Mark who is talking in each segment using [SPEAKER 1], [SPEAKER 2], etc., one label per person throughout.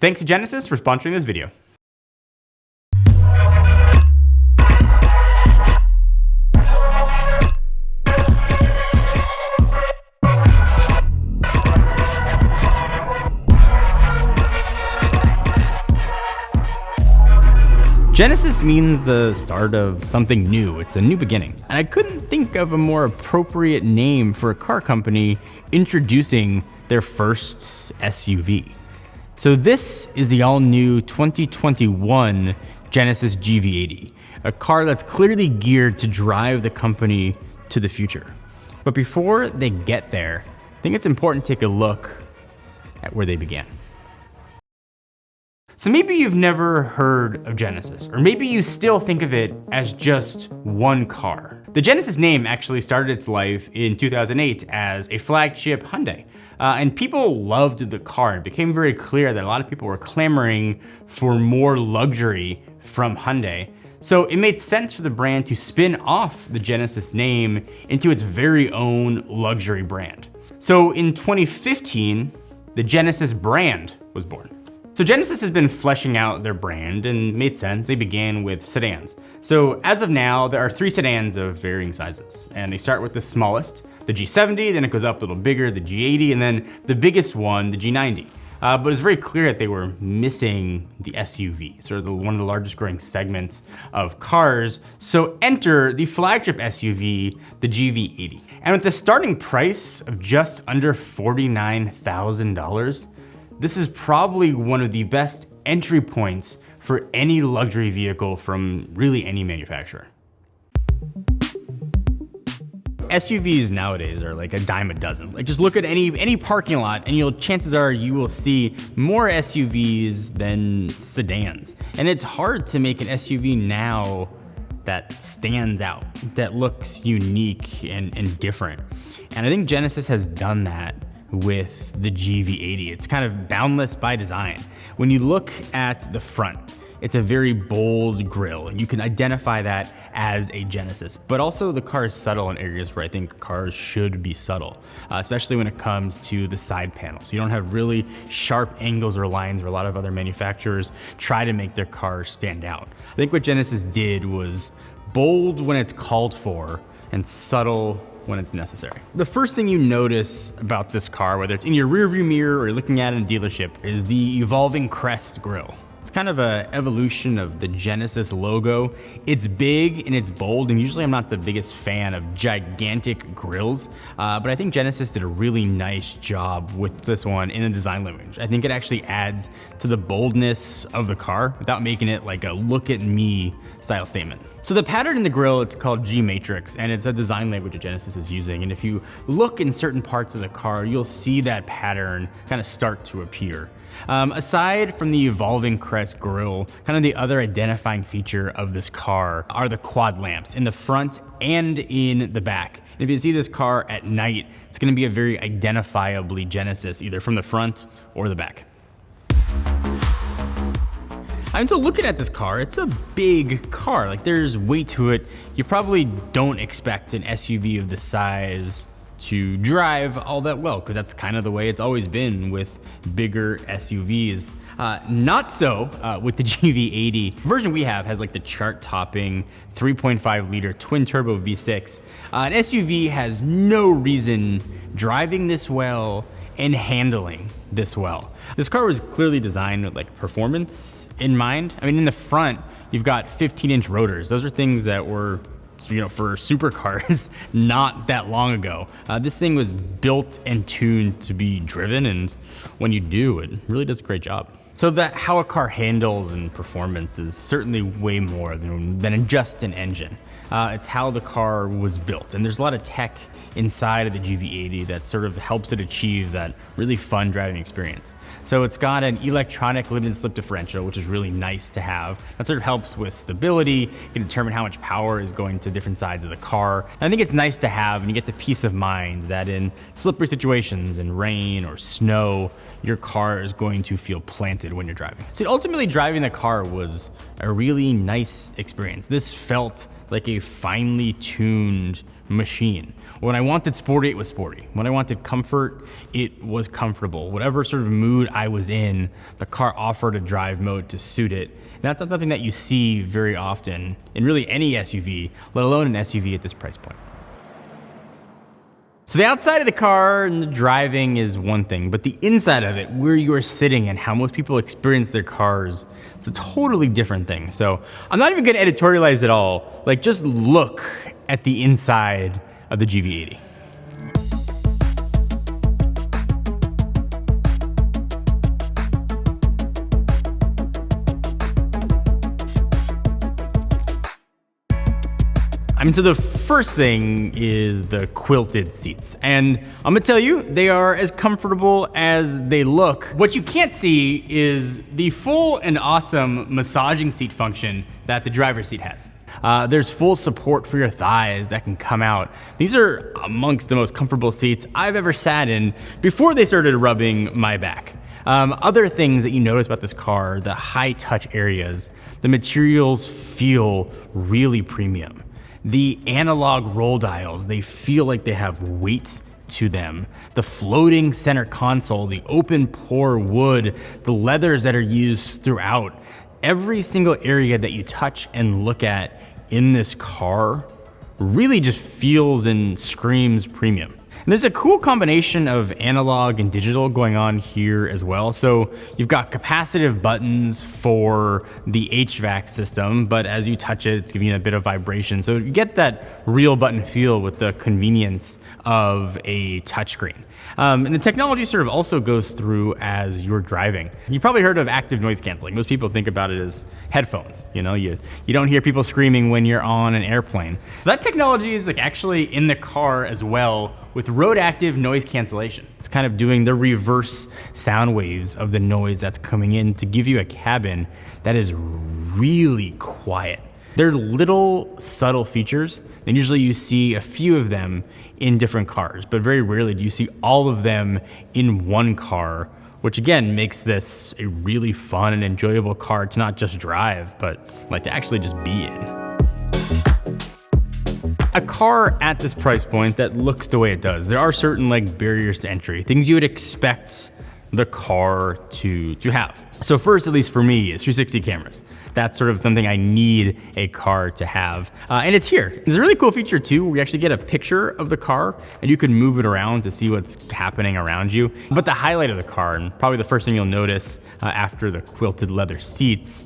[SPEAKER 1] Thanks to Genesis for sponsoring this video. Genesis means the start of something new. It's a new beginning. And I couldn't think of a more appropriate name for a car company introducing their first SUV. So this is the all-new 2021 Genesis GV80, a car that's clearly geared to drive the company to the future. But before they get there, I think it's important to take a look at where they began. So maybe you've never heard of Genesis, or maybe you still think of it as just one car. The Genesis name actually started its life in 2008 as a flagship Hyundai. And people loved the car. It became very clear that a lot of people were clamoring for more luxury from Hyundai. So it made sense for the brand to spin off the Genesis name into its very own luxury brand. So in 2015, the Genesis brand was born. So Genesis has been fleshing out their brand and made sense. They began with sedans. So as of now, there are 3 sedans of varying sizes, and they start with the smallest, the G70, then it goes up a little bigger, the G80, and then the biggest one, the G90. But it's very clear that they were missing the SUV, sort of one of the largest growing segments of cars. So enter the flagship SUV, the GV80. And with the starting price of just under $49,000, this is probably one of the best entry points for any luxury vehicle from really any manufacturer. SUVs nowadays are like a dime a dozen. Like just look at any parking lot and chances are you will see more SUVs than sedans. And it's hard to make an SUV now that stands out, that looks unique and different. And I think Genesis has done that with the GV80. It's kind of boundless by design. When you look at the front, it's a very bold grille, and you can identify that as a Genesis. But also the car is subtle in areas where I think cars should be subtle, especially when it comes to the side panels. You don't have really sharp angles or lines where a lot of other manufacturers try to make their cars stand out. I think what Genesis did was bold when it's called for and subtle when it's necessary. The first thing you notice about this car, whether it's in your rearview mirror or you're looking at it in a dealership, is the evolving crest grille. It's kind of an evolution of the Genesis logo. It's big and it's bold, and usually I'm not the biggest fan of gigantic grills, but I think Genesis did a really nice job with this one in the design language. I think it actually adds to the boldness of the car without making it like a look at me style statement. So the pattern in the grille, it's called G Matrix, and it's a design language that Genesis is using. And if you look in certain parts of the car, you'll see that pattern kind of start to appear. Aside from the evolving crest grille, kind of the other identifying feature of this car are the quad lamps in the front and in the back. If you see this car at night, it's going to be a very identifiably Genesis, either from the front or the back. And so looking at this car, it's a big car. Like there's weight to it. You probably don't expect an SUV of this size to drive all that well, because that's kind of the way it's always been with bigger SUVs. Not so with the GV80. The version we have has like the chart-topping 3.5 liter twin turbo V6. An SUV has no reason driving this well and handling this well. This car was clearly designed with like performance in mind. I mean, in the front, you've got 15-inch rotors. Those are things that were, for supercars not that long ago. This thing was built and tuned to be driven, and when you do, it really does a great job. So that how a car handles and performance is certainly way more than just an engine. It's how the car was built, and there's a lot of tech inside of the GV80 that sort of helps it achieve that really fun driving experience. So it's got an electronic limited slip differential, which is really nice to have. That sort of helps with stability. You can determine how much power is going to different sides of the car. And I think it's nice to have, and you get the peace of mind that in slippery situations, in rain or snow, your car is going to feel planted when you're driving. So ultimately, driving the car was a really nice experience. This felt like a finely tuned machine. When I wanted sporty, it was sporty. When I wanted comfort, it was comfortable. Whatever sort of mood I was in, the car offered a drive mode to suit it. And that's not something that you see very often in really any SUV, let alone an SUV at this price point. So the outside of the car and the driving is one thing, but the inside of it, where you are sitting and how most people experience their cars, it's a totally different thing. So I'm not even gonna editorialize at all. Like, just look at the inside of the GV80. I mean, so the first thing is the quilted seats. And I'm gonna tell you, they are as comfortable as they look. What you can't see is the full and awesome massaging seat function that the driver's seat has. There's full support for your thighs that can come out. These are amongst the most comfortable seats I've ever sat in before they started rubbing my back. Other things that you notice about this car, the high touch areas, the materials feel really premium. The analog roll dials, they feel like they have weight to them. The floating center console, the open pore wood, the leathers that are used throughout. Every single area that you touch and look at in this car really just feels and screams premium. And there's a cool combination of analog and digital going on here as well. So you've got capacitive buttons for the HVAC system, but as you touch it, it's giving you a bit of vibration. So you get that real button feel with the convenience of a touchscreen. And the technology sort of also goes through as you're driving. You probably heard of active noise canceling. Most people think about it as headphones. You know, you don't hear people screaming when you're on an airplane. So that technology is like actually in the car as well with road active noise cancellation. It's kind of doing the reverse sound waves of the noise that's coming in to give you a cabin that is really quiet. They're little subtle features, and usually you see a few of them in different cars, but very rarely do you see all of them in one car, which again makes this a really fun and enjoyable car to not just drive, but like to actually just be in. A car at this price point that looks the way it does, there are certain like barriers to entry, things you would expect the car to have. So first, at least for me, is 360 cameras. That's sort of something I need a car to have. And it's here. There's a really cool feature too, where you actually get a picture of the car and you can move it around to see what's happening around you. But the highlight of the car, and probably the first thing you'll notice after the quilted leather seats,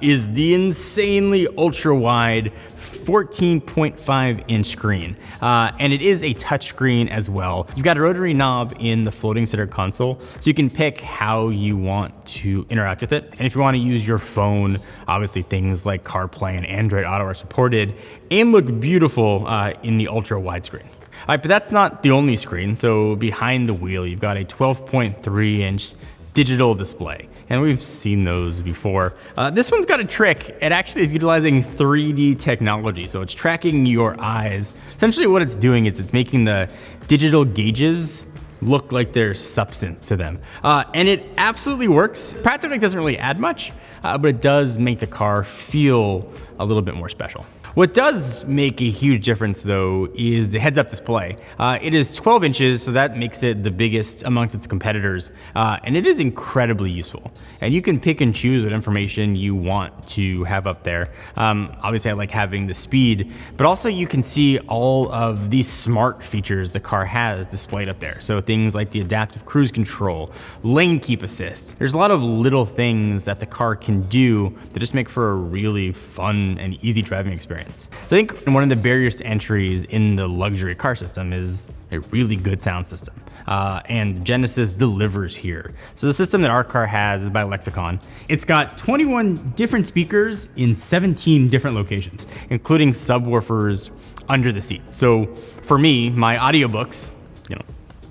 [SPEAKER 1] is the insanely ultra wide 14.5 inch screen. And it is a touch screen as well. You've got a rotary knob in the floating center console, so you can pick how you want to interact with it. And if you want to use your phone, obviously things like CarPlay and Android Auto are supported and look beautiful in the ultra wide screen. All right, but that's not the only screen. So behind the wheel, you've got a 12.3 inch digital display, and we've seen those before. This one's got a trick. It actually is utilizing 3D technology, so it's tracking your eyes. Essentially what it's doing is it's making the digital gauges look like there's substance to them. And it absolutely works. Practically doesn't really add much, but it does make the car feel a little bit more special. What does make a huge difference though is the heads-up display. It is 12 inches, so that makes it the biggest amongst its competitors, and it is incredibly useful. And you can pick and choose what information you want to have up there. Obviously I like having the speed, but also you can see all of these smart features the car has displayed up there. So things like the adaptive cruise control, lane keep assist. There's a lot of little things that the car can do that just make for a really fun and easy driving experience. So I think one of the barriers to entries in the luxury car system is a really good sound system. And Genesis delivers here. So the system that our car has is by Lexicon. It's got 21 different speakers in 17 different locations, including subwoofers under the seat. So for me, my audiobooks,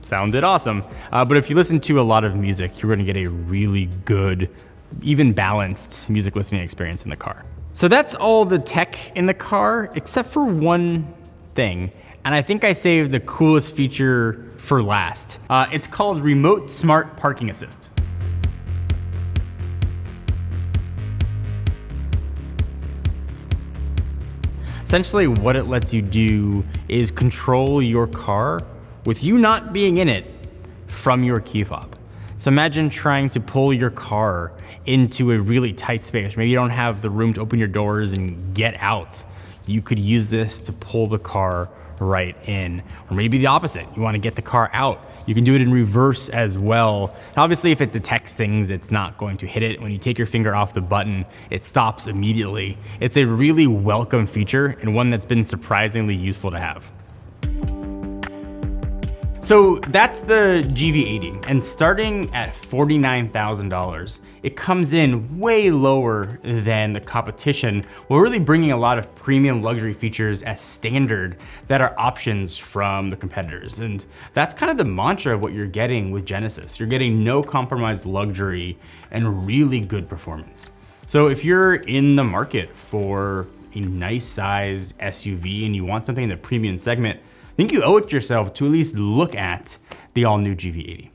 [SPEAKER 1] sounded awesome. But if you listen to a lot of music, you're gonna get a really good, even balanced music listening experience in the car. So that's all the tech in the car, except for one thing. And I think I saved the coolest feature for last. It's called Remote Smart Parking Assist. Essentially, what it lets you do is control your car with you not being in it from your key fob. So imagine trying to pull your car into a really tight space. Maybe you don't have the room to open your doors and get out. You could use this to pull the car right in. Or maybe the opposite. You want to get the car out. You can do it in reverse as well. And obviously, if it detects things, it's not going to hit it. When you take your finger off the button, it stops immediately. It's a really welcome feature and one that's been surprisingly useful to have. So that's the GV80, and starting at $49,000, it comes in way lower than the competition, while really bringing a lot of premium luxury features as standard that are options from the competitors. And that's kind of the mantra of what you're getting with Genesis. You're getting no compromise luxury and really good performance. So if you're in the market for a nice size SUV and you want something in the premium segment, I think you owe it to yourself to at least look at the all-new GV80.